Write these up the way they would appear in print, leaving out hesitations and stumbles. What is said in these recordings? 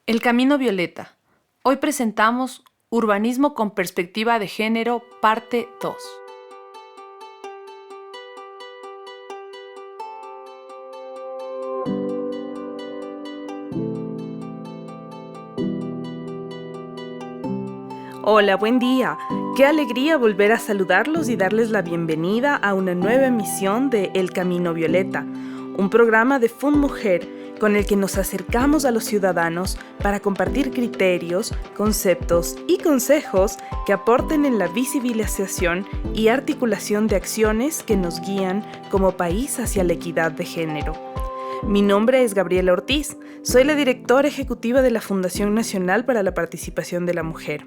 El Camino Violeta. Hoy presentamos Urbanismo con perspectiva de género, parte 2. Hola, buen día. Qué alegría volver a saludarlos y darles la bienvenida a una nueva emisión de El Camino Violeta, un programa de FUNMujer con el que nos acercamos a los ciudadanos para compartir criterios, conceptos y consejos que aporten en la visibilización y articulación de acciones que nos guían como país hacia la equidad de género. Mi nombre es Gabriela Ortiz, soy la directora ejecutiva de la Fundación Nacional para la Participación de la Mujer.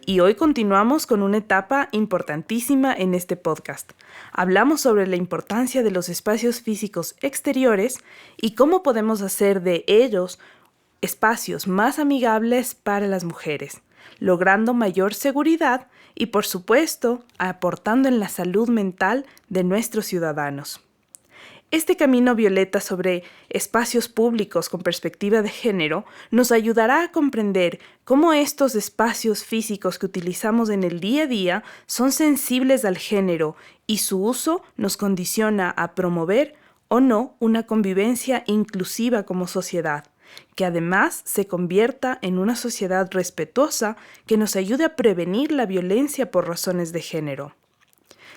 Y hoy continuamos con una etapa importantísima en este podcast. Hablamos sobre la importancia de los espacios físicos exteriores y cómo podemos hacer de ellos espacios más amigables para las mujeres, logrando mayor seguridad y, por supuesto, aportando en la salud mental de nuestros ciudadanos. Este camino violeta sobre espacios públicos con perspectiva de género nos ayudará a comprender cómo estos espacios físicos que utilizamos en el día a día son sensibles al género y su uso nos condiciona a promover o no una convivencia inclusiva como sociedad, que además se convierta en una sociedad respetuosa que nos ayude a prevenir la violencia por razones de género.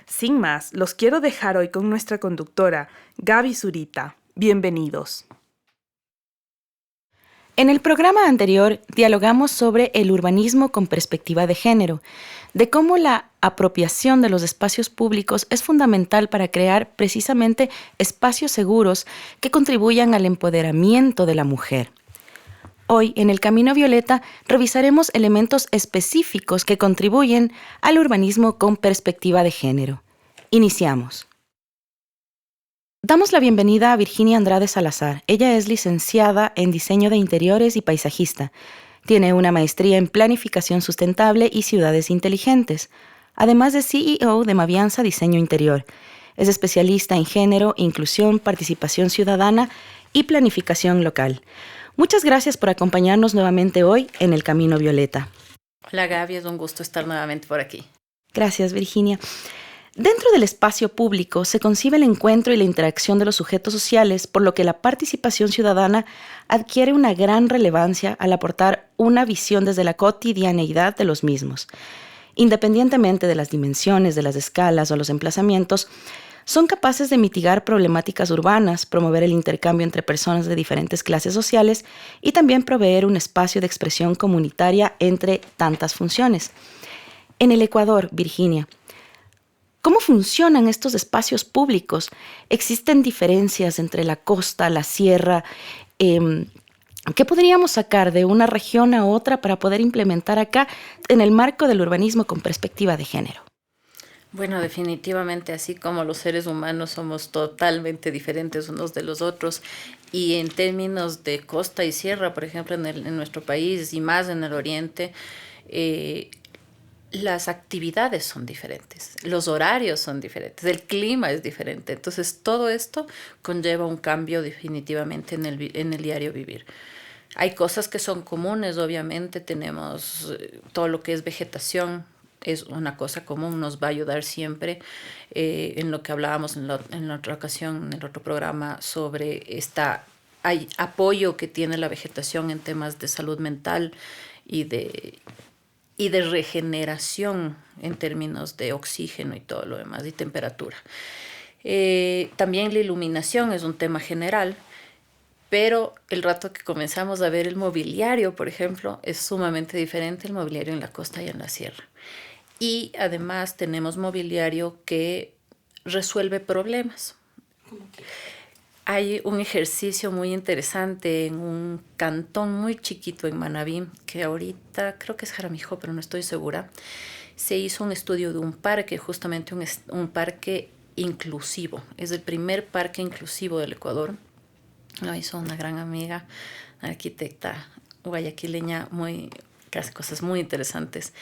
Sin más, los quiero dejar hoy con nuestra conductora, Gaby Zurita. Bienvenidos. En el programa anterior dialogamos sobre el urbanismo con perspectiva de género, de cómo la apropiación de los espacios públicos es fundamental para crear precisamente espacios seguros que contribuyan al empoderamiento de la mujer. Hoy, en el Camino Violeta, revisaremos elementos específicos que contribuyen al urbanismo con perspectiva de género. Iniciamos. Damos la bienvenida a Virginia Andrade Salazar. Ella es licenciada en Diseño de Interiores y paisajista. Tiene una maestría en Planificación Sustentable y Ciudades Inteligentes, además de CEO de Mavianza Diseño Interior. Es especialista en género, inclusión, participación ciudadana y planificación local. Muchas gracias por acompañarnos nuevamente hoy en El Camino Violeta. Hola Gaby, es un gusto estar nuevamente por aquí. Gracias, Virginia. Dentro del espacio público se concibe el encuentro y la interacción de los sujetos sociales, por lo que la participación ciudadana adquiere una gran relevancia al aportar una visión desde la cotidianeidad de los mismos. Independientemente de las dimensiones, de las escalas o los emplazamientos, son capaces de mitigar problemáticas urbanas, promover el intercambio entre personas de diferentes clases sociales y también proveer un espacio de expresión comunitaria entre tantas funciones. En el Ecuador, Virginia, ¿cómo funcionan estos espacios públicos? ¿Existen diferencias entre la costa, la sierra? ¿Qué podríamos sacar de una región a otra para poder implementar acá en el marco del urbanismo con perspectiva de género? Bueno, definitivamente, así como los seres humanos somos totalmente diferentes unos de los otros, y en términos de costa y sierra, por ejemplo, en nuestro país y más en el oriente, las actividades son diferentes, los horarios son diferentes, el clima es diferente. Entonces, todo esto conlleva un cambio definitivamente en el diario vivir. Hay cosas que son comunes, obviamente, tenemos todo lo que es vegetación, es una cosa común, nos va a ayudar siempre en lo que hablábamos en la otra ocasión, en el otro programa, sobre hay apoyo que tiene la vegetación en temas de salud mental y de regeneración en términos de oxígeno y todo lo demás, y temperatura. También la iluminación es un tema general, pero el rato que comenzamos a ver el mobiliario, por ejemplo, es sumamente diferente el mobiliario en la costa y en la sierra. Y además tenemos mobiliario que resuelve problemas. Hay un ejercicio muy interesante en un cantón muy chiquito en Manabí, que ahorita creo que es Jaramillo, pero no estoy segura. Se hizo un estudio de un parque, justamente un parque inclusivo. Es el primer parque inclusivo del Ecuador. Lo hizo una gran amiga, una arquitecta guayaquileña que hace cosas muy interesantes.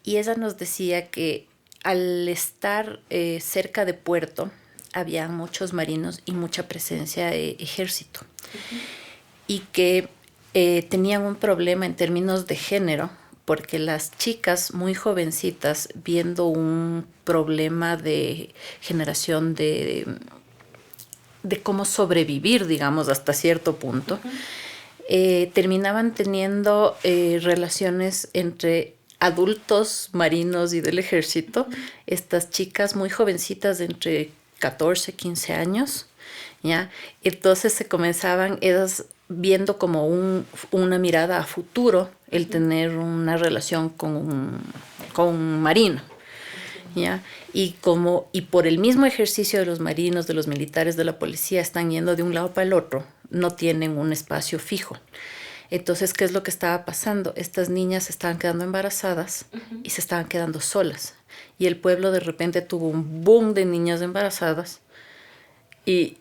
Y ella nos decía que al estar cerca de puerto, había muchos marinos y mucha presencia de ejército. Uh-huh. Y que tenían un problema en términos de género, porque las chicas muy jovencitas, viendo un problema de generación de cómo sobrevivir, digamos, hasta cierto punto, terminaban teniendo relaciones entre adultos marinos y del ejército, estas chicas muy jovencitas de entre 14, 15 años, ¿ya? Entonces se comenzaban ellas viendo como una mirada a futuro el tener una relación con un marino, ¿ya? Y por el mismo ejercicio de los marinos, de los militares, de la policía, están yendo de un lado para el otro, no tienen un espacio fijo. Entonces, ¿qué es lo que estaba pasando? Estas niñas se estaban quedando embarazadas y se estaban quedando solas. Y el pueblo de repente tuvo un boom de niñas embarazadas y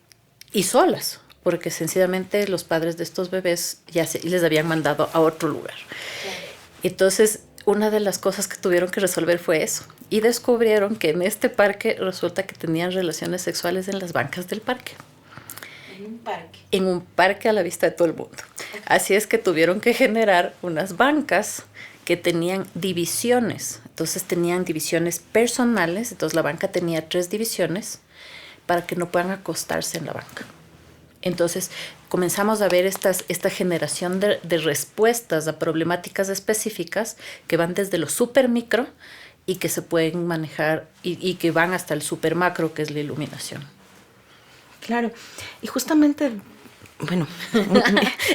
solas, porque sencillamente los padres de estos bebés les habían mandado a otro lugar. Claro. Entonces, una de las cosas que tuvieron que resolver fue eso. Y descubrieron que en este parque resulta que tenían relaciones sexuales en las bancas del parque. En un parque a la vista de todo el mundo. Así es que tuvieron que generar unas bancas que tenían divisiones. Entonces tenían divisiones personales. Entonces la banca tenía 3 divisiones para que no puedan acostarse en la banca. Entonces comenzamos a ver esta generación de respuestas a problemáticas específicas que van desde lo super micro y que se pueden manejar y que van hasta el super macro, que es la iluminación. Claro, y justamente, bueno...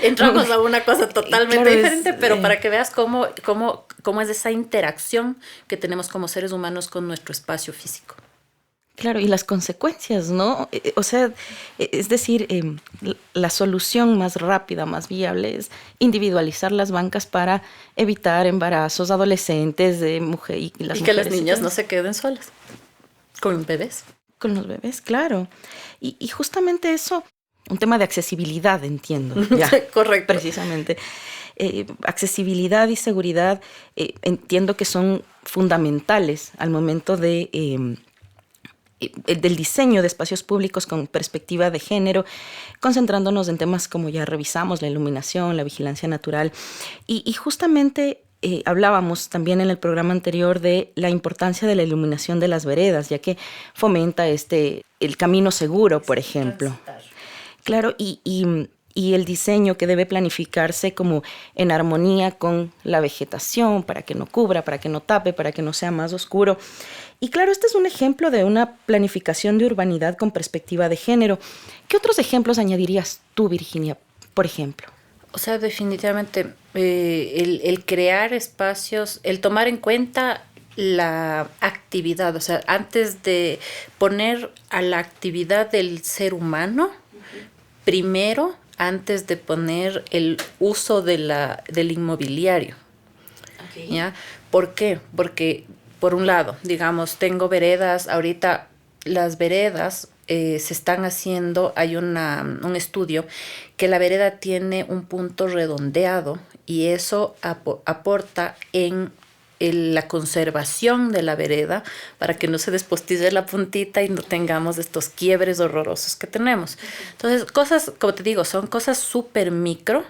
entramos a una cosa totalmente diferente, pero para que veas cómo es esa interacción que tenemos como seres humanos con nuestro espacio físico. Claro, y las consecuencias, ¿no? O sea, es decir, la solución más rápida, más viable es individualizar las bancas para evitar embarazos adolescentes de mujer y las mujeres. Y que las niñas no se queden solas con bebés. Con los bebés, claro. Y justamente eso, un tema de accesibilidad, entiendo. Ya, correcto. Precisamente. Accesibilidad y seguridad entiendo que son fundamentales al momento del diseño de espacios públicos con perspectiva de género, concentrándonos en temas como ya revisamos, la iluminación, la vigilancia natural. Y justamente hablábamos también en el programa anterior de la importancia de la iluminación de las veredas, ya que fomenta el camino seguro, por ejemplo. Claro, y el diseño que debe planificarse como en armonía con la vegetación, para que no cubra, para que no tape, para que no sea más oscuro. Y claro, este es un ejemplo de una planificación de urbanidad con perspectiva de género. ¿Qué otros ejemplos añadirías tú, Virginia, por ejemplo? O sea, definitivamente el crear espacios, el tomar en cuenta la actividad, o sea, antes de poner a la actividad del ser humano, primero, antes de poner el uso del inmobiliario. Okay. ¿Ya? ¿Por qué? Porque, por un lado, digamos, tengo veredas, ahorita las veredas se están haciendo, hay un estudio que la vereda tiene un punto redondeado y eso aporta en la conservación de la vereda para que no se despostille la puntita y no tengamos estos quiebres horrorosos que tenemos. Entonces, cosas, como te digo, son cosas súper micro,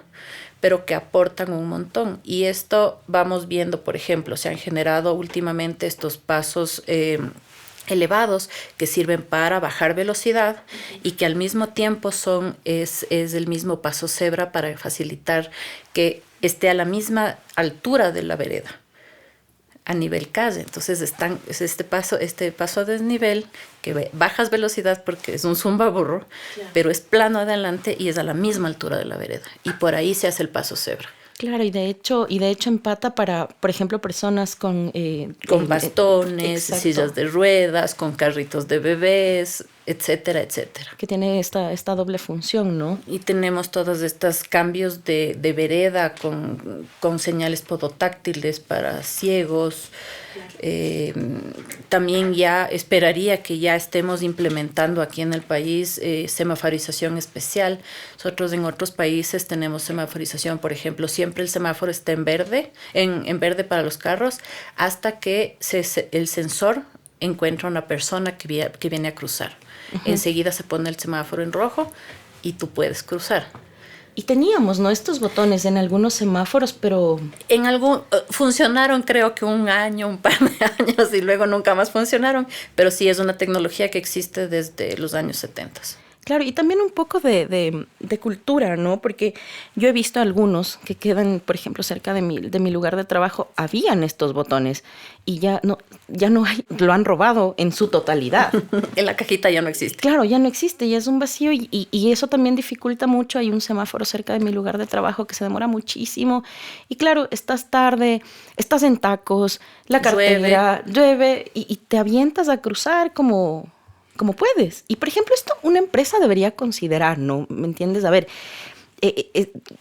pero que aportan un montón. Y esto vamos viendo, por ejemplo, se han generado últimamente estos pasos elevados que sirven para bajar velocidad y que al mismo tiempo es el mismo paso cebra para facilitar que esté a la misma altura de la vereda a nivel calle. Entonces es este paso a desnivel que bajas velocidad porque es un zumbaburro, claro, pero es plano adelante y es a la misma altura de la vereda y por ahí se hace el paso cebra. Claro, y de hecho empata para, por ejemplo, personas con bastones, sillas de ruedas, con carritos de bebés, etcétera, etcétera. Que tiene esta doble función, ¿no? Y tenemos todos estos cambios de vereda con señales podotáctiles para ciegos. Claro. También ya esperaría que ya estemos implementando aquí en el país semaforización especial. Nosotros en otros países tenemos semaforización, por ejemplo, siempre el semáforo está en verde, en verde para los carros, hasta que el sensor encuentra una persona que viene a cruzar. Uh-huh. Enseguida se pone el semáforo en rojo y tú puedes cruzar. Y teníamos, ¿no? Estos botones en algunos semáforos, pero... Funcionaron creo que un año, un par de años, y luego nunca más funcionaron, pero sí es una tecnología que existe desde los años 70. Claro, y también un poco de cultura, ¿no? Porque yo he visto algunos que quedan, por ejemplo, cerca de mi lugar de trabajo, habían estos botones y ya no hay, lo han robado en su totalidad. En la cajita ya no existe. Claro, ya no existe, ya es un vacío y eso también dificulta mucho. Hay un semáforo cerca de mi lugar de trabajo que se demora muchísimo y claro, estás tarde, estás en tacos, la cartera, llueve y te avientas a cruzar como puedes. Y, por ejemplo, esto una empresa debería considerar, ¿no? ¿Me entiendes? A ver,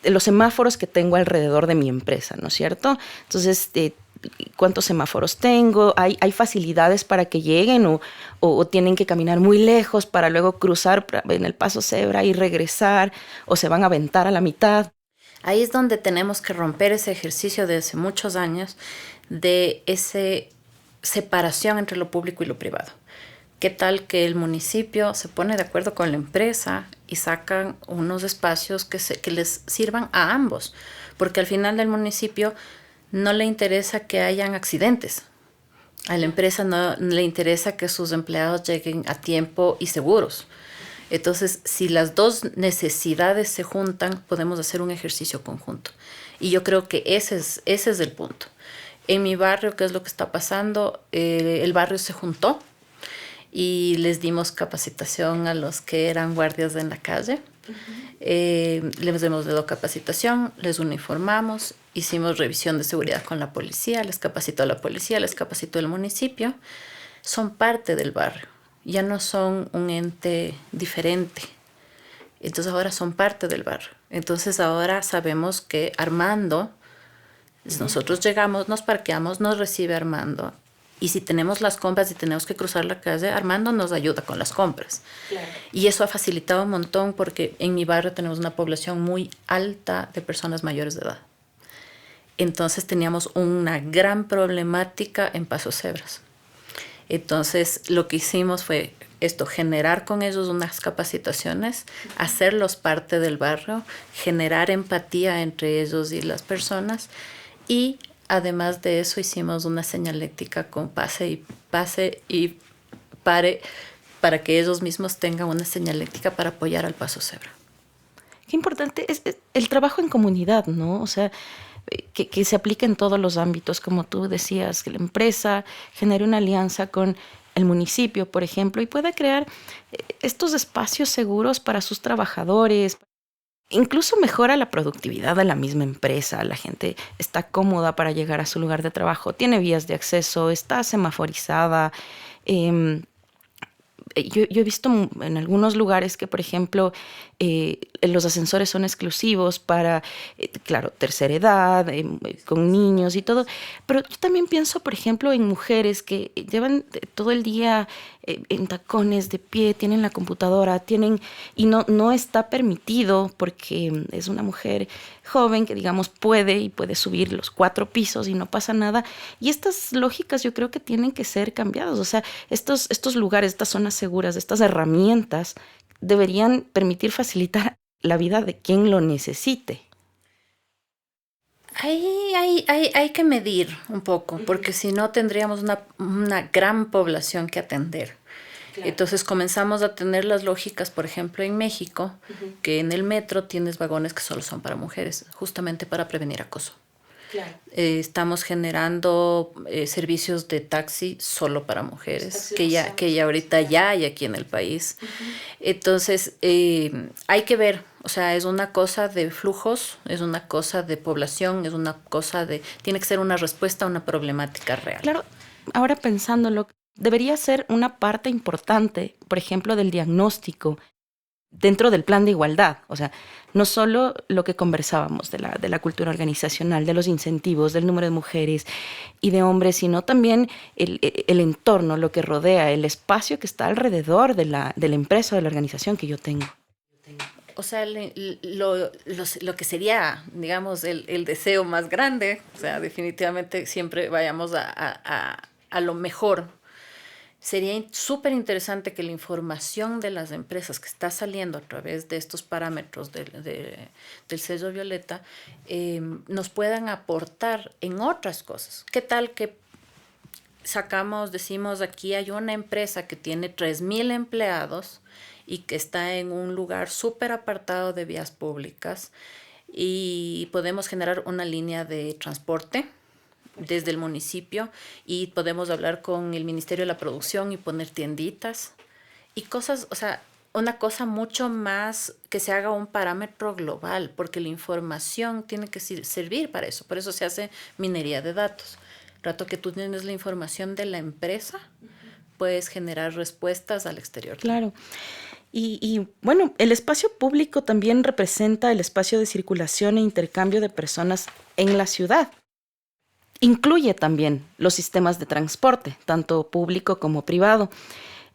los semáforos que tengo alrededor de mi empresa, ¿no es cierto? Entonces, ¿cuántos semáforos tengo? ¿Hay facilidades para que lleguen o tienen que caminar muy lejos para luego cruzar en el paso cebra y regresar o se van a aventar a la mitad? Ahí es donde tenemos que romper ese ejercicio de hace muchos años de esa separación entre lo público y lo privado. ¿Qué tal que el municipio se pone de acuerdo con la empresa y sacan unos espacios que les sirvan a ambos? Porque al final del municipio no le interesa que hayan accidentes. A la empresa no le interesa que sus empleados lleguen a tiempo y seguros. Entonces, si las dos necesidades se juntan, podemos hacer un ejercicio conjunto. Y yo creo que ese es el punto. En mi barrio, ¿qué es lo que está pasando? El barrio se juntó y les dimos capacitación a los que eran guardias en la calle. Les hemos dado capacitación, les uniformamos, hicimos revisión de seguridad con la policía, les capacitó la policía, les capacitó el municipio. Son parte del barrio, ya no son un ente diferente. Entonces ahora son parte del barrio. Entonces ahora sabemos que Armando, nosotros llegamos, nos parqueamos, nos recibe Armando. Y si tenemos las compras y tenemos que cruzar la calle, Armando nos ayuda con las compras. Claro. Y eso ha facilitado un montón porque en mi barrio tenemos una población muy alta de personas mayores de edad. Entonces teníamos una gran problemática en pasos cebras. Entonces lo que hicimos fue generar con ellos unas capacitaciones, hacerlos parte del barrio, generar empatía entre ellos y las personas y además de eso, hicimos una señalética con pase y pare para que ellos mismos tengan una señalética para apoyar al paso cebra. Qué importante es el trabajo en comunidad, ¿no? O sea, que se aplique en todos los ámbitos, como tú decías, que la empresa genere una alianza con el municipio, por ejemplo, y pueda crear estos espacios seguros para sus trabajadores. Incluso mejora la productividad de la misma empresa. La gente está cómoda para llegar a su lugar de trabajo, tiene vías de acceso, está semaforizada. Yo he visto en algunos lugares que, por ejemplo, los ascensores son exclusivos para, claro, tercera edad, con niños y todo. Pero yo también pienso, por ejemplo, en mujeres que llevan todo el día en tacones, de pie, tienen la computadora, y no está permitido porque es una mujer joven que, digamos, puede subir los 4 pisos y no pasa nada. Y estas lógicas yo creo que tienen que ser cambiadas. O sea, estos lugares, estas zonas seguras, estas herramientas deberían permitir facilitar la vida de quien lo necesite. Hay que medir un poco, porque si no tendríamos una gran población que atender. Claro. Entonces comenzamos a tener las lógicas, por ejemplo, en México, que en el metro tienes vagones que solo son para mujeres, justamente para prevenir acoso. Claro. Estamos generando servicios de taxi solo para mujeres, que ya ahorita ya hay aquí en el país. Entonces, hay que ver, o sea, es una cosa de flujos, es una cosa de población, es una cosa tiene que ser una respuesta a una problemática real. Claro, ahora pensándolo, debería ser una parte importante, por ejemplo, del diagnóstico dentro del plan de igualdad. O sea, no solo lo que conversábamos de la cultura organizacional, de los incentivos, del número de mujeres y de hombres, sino también el entorno, lo que rodea, el espacio que está alrededor de la empresa o de la organización que yo tengo. O sea, lo que sería, digamos, el deseo más grande, o sea, definitivamente siempre vayamos a lo mejor. Sería súper interesante que la información de las empresas que está saliendo a través de estos parámetros del sello violeta nos puedan aportar en otras cosas. ¿Qué tal que decimos, aquí hay una empresa que tiene 3,000 empleados y que está en un lugar súper apartado de vías públicas y podemos generar una línea de transporte desde el municipio y podemos hablar con el Ministerio de la Producción y poner tienditas y cosas, o sea, una cosa mucho más que se haga un parámetro global, porque la información tiene que servir para eso. Por eso se hace minería de datos. Rato que tú tienes la información de la empresa, puedes generar respuestas al exterior. Claro. Y bueno, el espacio público también representa el espacio de circulación e intercambio de personas en la ciudad. Incluye también los sistemas de transporte, tanto público como privado,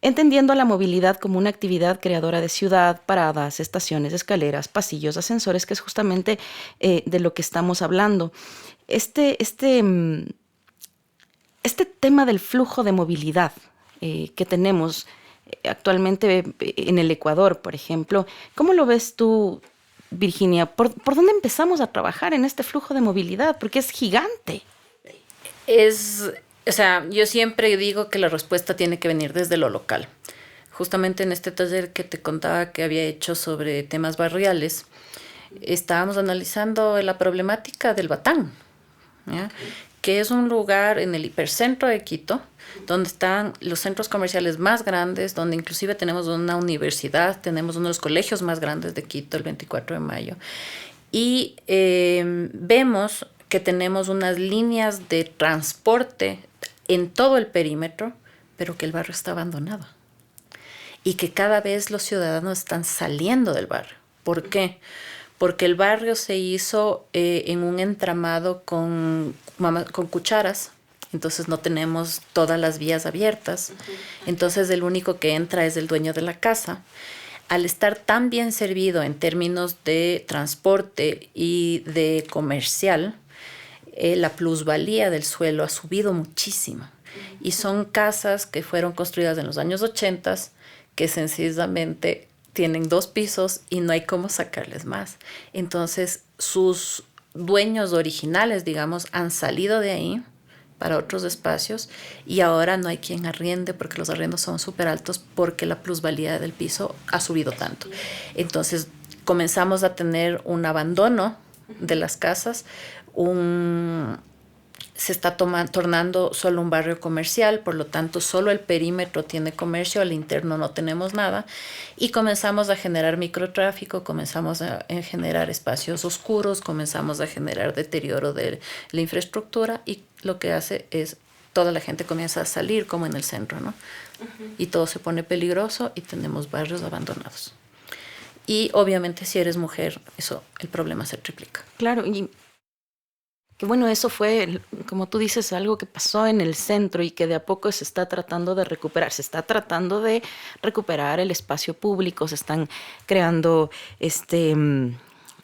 entendiendo la movilidad como una actividad creadora de ciudad, paradas, estaciones, escaleras, pasillos, ascensores, que es justamente de lo que estamos hablando. Este tema del flujo de movilidad que tenemos actualmente en el Ecuador, por ejemplo, ¿cómo lo ves tú, Virginia? ¿Por dónde empezamos a trabajar en este flujo de movilidad? Porque es gigante. O sea, yo siempre digo que la respuesta tiene que venir desde lo local. Justamente en este taller que te contaba que había hecho sobre temas barriales, estábamos analizando la problemática del Batán, ¿ya? Que es un lugar en el hipercentro de Quito, donde están los centros comerciales más grandes, donde inclusive tenemos una universidad, tenemos uno de los colegios más grandes de Quito, el 24 de mayo. Y vemos que tenemos unas líneas de transporte en todo el perímetro, pero que el barrio está abandonado. Y que cada vez los ciudadanos están saliendo del barrio. ¿Por qué? Porque el barrio se hizo en un entramado con cucharas, entonces no tenemos todas las vías abiertas, entonces el único que entra es el dueño de la casa. Al estar tan bien servido en términos de transporte y de comercial, la plusvalía del suelo ha subido muchísimo. Y son casas que fueron construidas en los años 80, que sencillamente tienen 2 pisos y no hay cómo sacarles más. Entonces, sus dueños originales, digamos, han salido de ahí para otros espacios y ahora no hay quien arriende porque los arriendos son súper altos porque la plusvalía del piso ha subido tanto. Entonces, comenzamos a tener un abandono de las casas, se está tornando solo un barrio comercial, por lo tanto solo el perímetro tiene comercio, al interno no tenemos nada, y comenzamos a generar microtráfico, comenzamos a generar espacios oscuros, comenzamos a generar deterioro de la infraestructura, y lo que hace es toda la gente comienza a salir como en el centro, ¿no? Y todo se pone peligroso y tenemos barrios abandonados. Y obviamente si eres mujer, el problema se triplica. Claro, y que bueno, eso fue, como tú dices, algo que pasó en el centro y que de a poco se está tratando de recuperar. Se está tratando de recuperar el espacio público, se están creando, se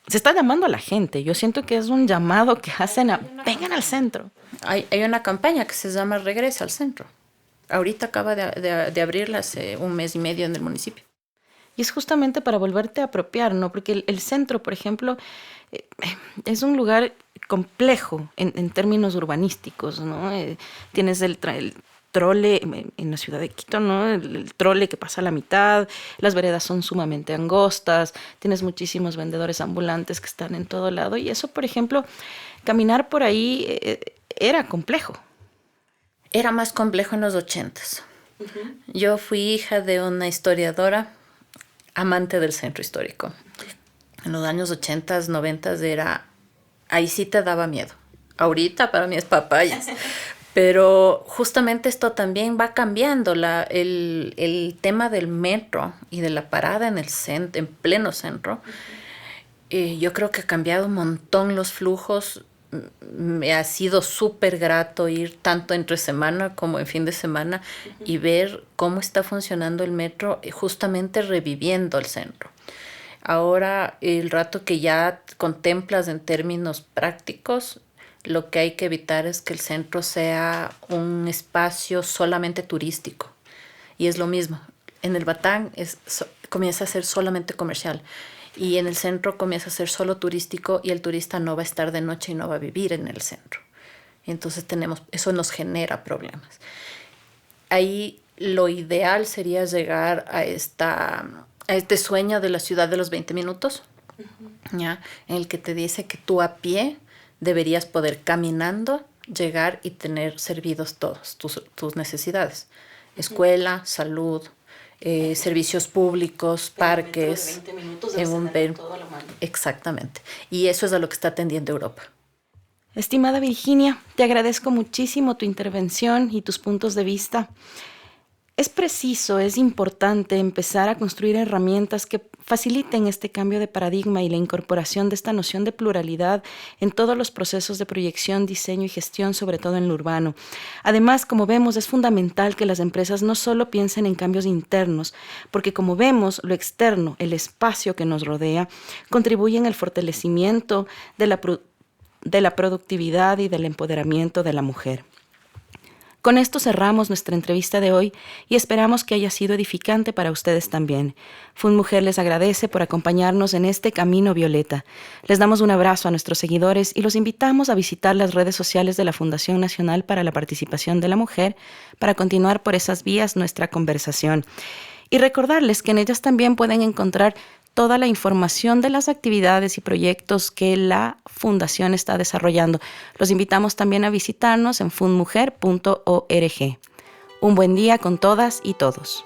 está llamando a la gente. Yo siento que es un llamado que hacen vengan al centro. Hay una campaña que se llama Regresa al Centro. Ahorita acaba de abrirla hace 1 mes y medio en el municipio. Y es justamente para volverte a apropiar, ¿no? Porque el centro, por ejemplo, es un lugar complejo en términos urbanísticos, ¿no? Tienes el trole en la ciudad de Quito, ¿no? El trole que pasa a la mitad, las veredas son sumamente angostas, tienes muchísimos vendedores ambulantes que están en todo lado y eso, por ejemplo, caminar por ahí era complejo. Era más complejo en los 80s. Yo fui hija de una historiadora amante del centro histórico. En los años 80s, 90s ahí sí te daba miedo. Ahorita para mí es papayas. Pero justamente esto también va cambiando. El tema del metro y de la parada en pleno centro, yo creo que ha cambiado un montón los flujos. Me ha sido súper grato ir tanto entre semana como en fin de semana y ver cómo está funcionando el metro, justamente reviviendo el centro. Ahora, el rato que ya contemplas en términos prácticos, lo que hay que evitar es que el centro sea un espacio solamente turístico. Y es lo mismo. En el Batán comienza a ser solamente comercial. Y en el centro comienza a ser solo turístico y el turista no va a estar de noche y no va a vivir en el centro. Y entonces eso nos genera problemas. Ahí lo ideal sería llegar a este sueño de la ciudad de los 20 minutos, ¿ya? En el que te dice que tú a pie deberías poder caminando llegar y tener servidos todos tus necesidades. Escuela, salud, servicios públicos, parques. 20 minutos todo a la mano. Exactamente. Y eso es a lo que está atendiendo Europa. Estimada Virginia, te agradezco muchísimo tu intervención y tus puntos de vista. Es importante empezar a construir herramientas que faciliten este cambio de paradigma y la incorporación de esta noción de pluralidad en todos los procesos de proyección, diseño y gestión, sobre todo en lo urbano. Además, como vemos, es fundamental que las empresas no solo piensen en cambios internos, porque como vemos, lo externo, el espacio que nos rodea, contribuye en el fortalecimiento de la productividad y del empoderamiento de la mujer. Con esto cerramos nuestra entrevista de hoy y esperamos que haya sido edificante para ustedes también. FUNMujer les agradece por acompañarnos en este camino violeta. Les damos un abrazo a nuestros seguidores y los invitamos a visitar las redes sociales de la Fundación Nacional para la Participación de la Mujer para continuar por esas vías nuestra conversación. Y recordarles que en ellas también pueden encontrar toda la información de las actividades y proyectos que la Fundación está desarrollando. Los invitamos también a visitarnos en fundmujer.org. Un buen día con todas y todos.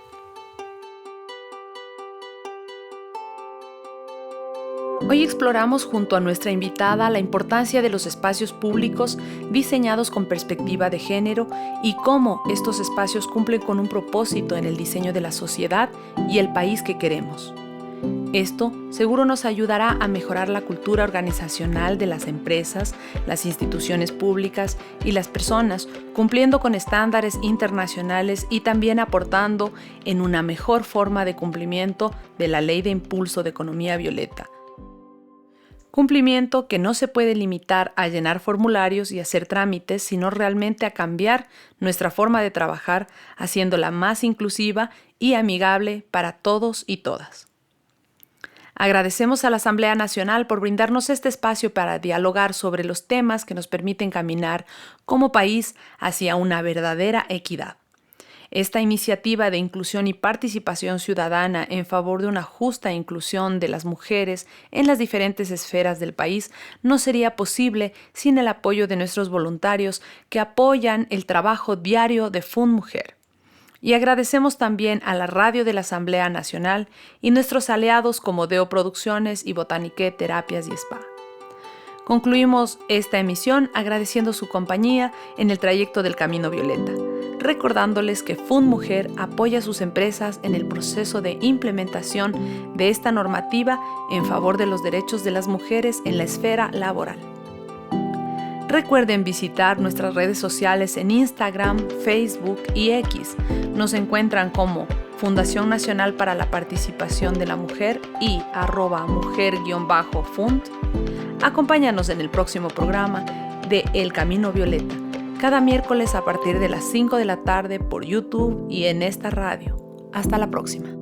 Hoy exploramos junto a nuestra invitada la importancia de los espacios públicos diseñados con perspectiva de género y cómo estos espacios cumplen con un propósito en el diseño de la sociedad y el país que queremos. Esto seguro nos ayudará a mejorar la cultura organizacional de las empresas, las instituciones públicas y las personas, cumpliendo con estándares internacionales y también aportando en una mejor forma de cumplimiento de la Ley de Impulso de Economía Violeta. Cumplimiento que no se puede limitar a llenar formularios y hacer trámites, sino realmente a cambiar nuestra forma de trabajar, haciéndola más inclusiva y amigable para todos y todas. Agradecemos a la Asamblea Nacional por brindarnos este espacio para dialogar sobre los temas que nos permiten caminar como país hacia una verdadera equidad. Esta iniciativa de inclusión y participación ciudadana en favor de una justa inclusión de las mujeres en las diferentes esferas del país no sería posible sin el apoyo de nuestros voluntarios que apoyan el trabajo diario de FUNMujer. Y agradecemos también a la radio de la Asamblea Nacional y nuestros aliados como Deo Producciones y Botaniqué Terapias y Spa. Concluimos esta emisión agradeciendo su compañía en el trayecto del Camino Violeta, recordándoles que FUNMujer apoya a sus empresas en el proceso de implementación de esta normativa en favor de los derechos de las mujeres en la esfera laboral. Recuerden visitar nuestras redes sociales en Instagram, Facebook y X. Nos encuentran como Fundación Nacional para la Participación de la Mujer y @mujer_fund. Acompáñanos en el próximo programa de El Camino Violeta, cada miércoles a partir de las 5 de la tarde por YouTube y en esta radio. Hasta la próxima.